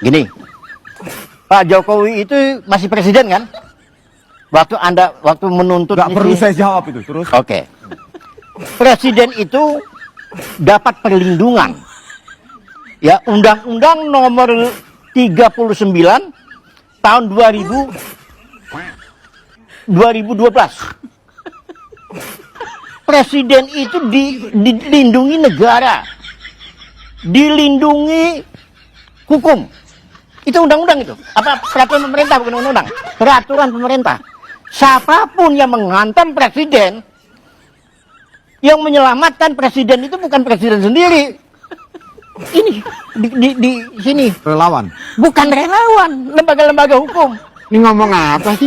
Gini, Pak Jokowi itu masih presiden kan? Waktu menuntut Nggak perlu saya jawab itu terus. Oke. Presiden itu dapat perlindungan. Ya, Undang-Undang nomor 39 tahun 2012. Presiden itu dilindungi negara. Dilindungi hukum. Itu undang-undang itu. Apa peraturan pemerintah, bukan undang-undang. Peraturan pemerintah. Siapapun yang menghantam presiden, yang menyelamatkan presiden itu bukan presiden sendiri. Ini di sini Relawan. bukan relawan, lembaga-lembaga hukum. Ini ngomong apa sih?